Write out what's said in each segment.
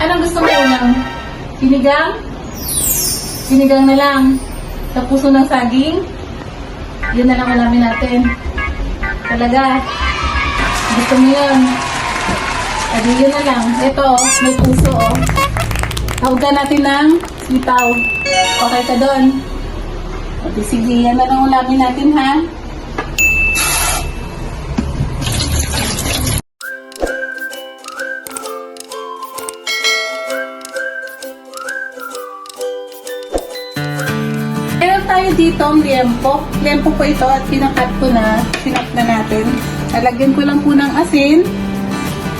Anong gusto mo ulam? Sinigang? Sinigang na lang. Sa puso ng saging? Yun na lang ulamin natin. Talaga. Gusto mo yun? Adi yun na lang. Ito, may puso oh. Tawagan natin ng sitaw. Okay ka doon? Adi sige, yan na lang ulamin natin ha. Meron tayo dito ang liempo. Liempo po ito at pinakat ko na. Sinap na natin. Lalagyan ko lang po ng asin.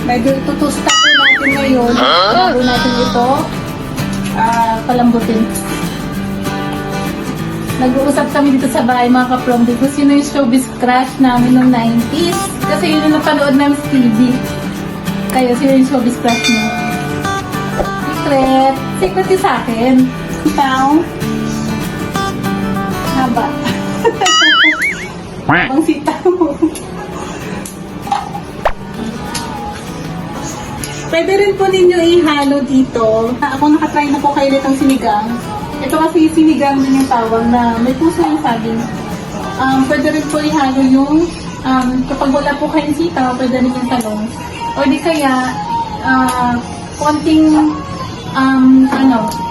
Medyo tutusta po natin ngayon. Bago natin ito palambutin. Nag-uusap kami dito sa bahay mga kaprong dito. Sino yung showbiz crush namin noong 90s? Kasi yun yung napanood namin sa TV. Kayo, sino yung showbiz crush mo? Secret. Secret yung sa akin. Ikaw? Haba. Ang sitaw mo. Pwede rin po ninyo ihalo dito. Ako nakatry na po kayo nitong sinigang. Ito kasi sinigang din yung tawag na may puso yung saging. Pwede rin po ihalo yung kapag wala po kayong sitaw, pwede rin yung talong. O di kaya konting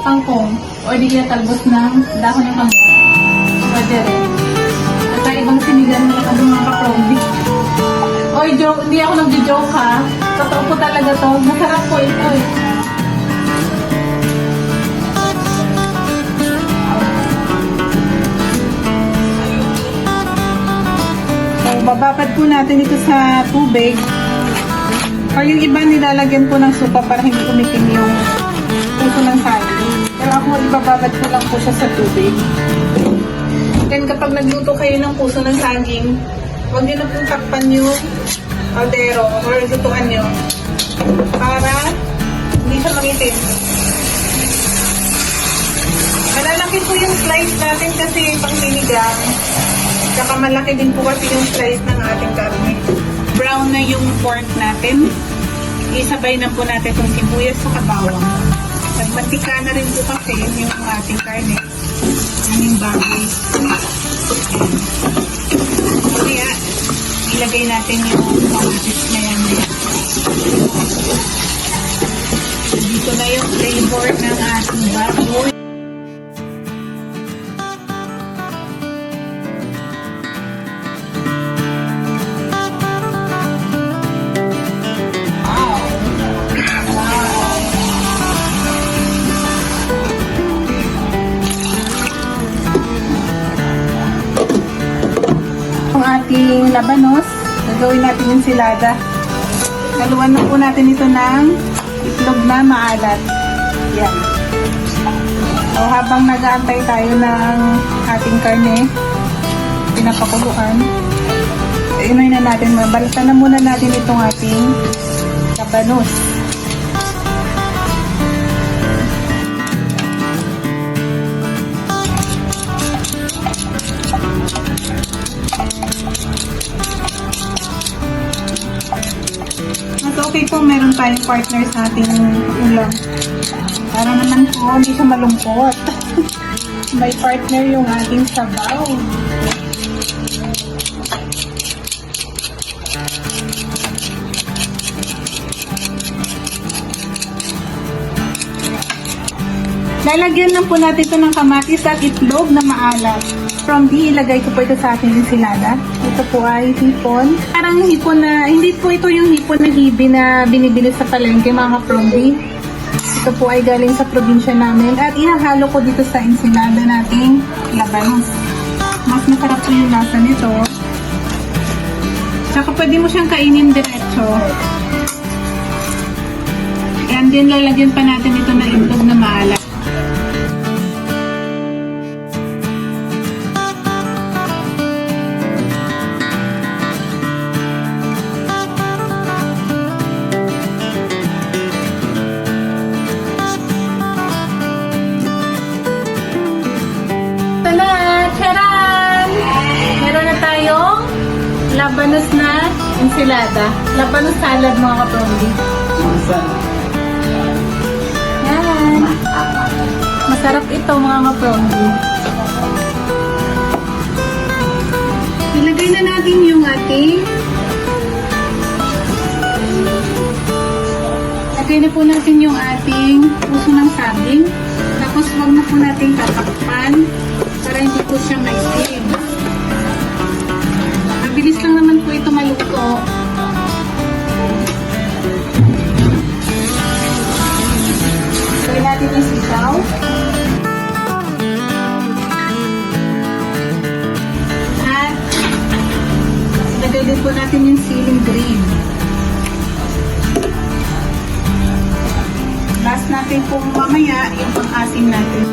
kangkong. O di kaya talbos ng dahon ng kamote. Pwede rin. At ibang sinigang na lang mga kaprombi. Oy, joke, hindi ako nag-joke ha. Totoo po talaga to. Masarap po ito eh. So, bababad po natin ito sa tubig. Or yung iba nilalagyan po ng supa para hindi kumikim yung puso ng saging. Pero ako ibababad ko lang po siya sa tubig. Then kapag nagluto kayo ng puso ng saging, huwag nyo na pong takpan yung kaldero or lutuan nyo para hindi siya mangitim. Malalaki po yung slice natin kasi pang sinigang. Saka malaki din po kasi yung slice ng ating karne. Brown na yung pork natin. Isabay na po natin itong sibuyas sa bawang. Nagmantika na rin po kasi yung ating karne. Yung bagoy. Kaya, ilagay natin yung kamatis na yan. Dito na yung flavor ng ating bagoy. Ating labanos, gagawin natin yung silada. Haluan na po natin ito ng itlog na maalat. Yan. So, habang nag-aantay tayo ng ating karne, pinapakuluan, inuin na natin, balatan na muna natin itong ating labanos. Mas okay po meron tayong partner sa ating ulam. Para naman po hindi siya malungkot. May partner yung ating sabaw. Lalagyan lang po natin ito ng kamatis at itlog na maalat. From D, ilagay ko po ito sa ating ensilada. Ito po ay hipon. Parang hipon na, hindi po ito yung hipon na hibi na binibili sa palengke mga ka-prombi. Ito po ay galing sa probinsya namin. At ihahalo ko dito sa ensilada nating labanos. Mas masarap po yung lasa nito. Tsaka pwede mo siyang kainin diretso. And then lalagyan pa natin ito ng itlog na maalat. Labanos na ensilada. Labanos salad mga kaprombi. Masarap ito mga ka-prongdi. Ilagay na natin yung ating lagay na po natin yung ating puso ng saging. Tapos wag na po natin tatakpan para hindi po siya maitim. Mabilis lang naman po ito maluto. Lagay natin yung sitaw. At lagay din po natin yung siling green. Last natin po mamaya yung pang-asim natin.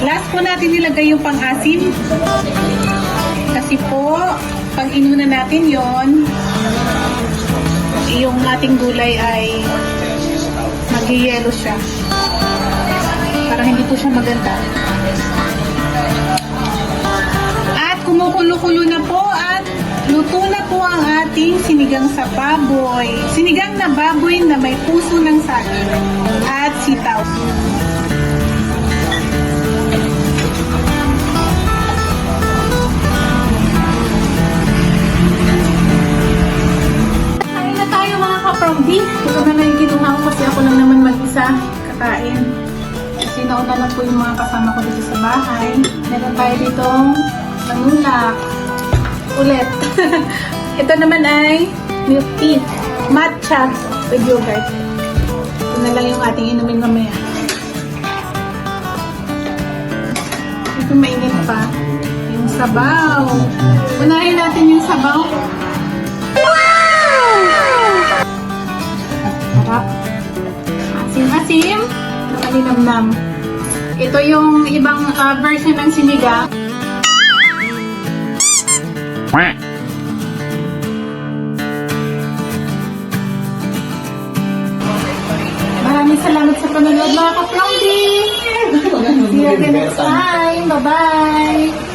Last po natin nilagay yung pang-asim. Kasi po, pag inuna natin yon, yung ating gulay ay mag-yellow siya. Parang hindi po siya maganda. At kumukulo-kulo na po at luto na po ang ating sinigang sa baboy. Sinigang na baboy na may puso ng saging at sitaw. Prongdi, ito na lang yung kinuha ko kasi ako lang naman mag-isa kakain. Kasi nauna lang po yung mga kasama ko dito sa bahay. Meron tayo ditong manulak. Ulit. Ito naman ay milk tea. Matcha with yogurt. Ito na lang yung ating inumin mamaya. Ito mainit pa. Yung sabaw. Unahin natin yung sabaw. Asim-asim, nakalinamnam. Ito yung ibang version ng sinigang. Maraming salamat sa panonood mga ka-prongdi. See you again next time. Bye-bye.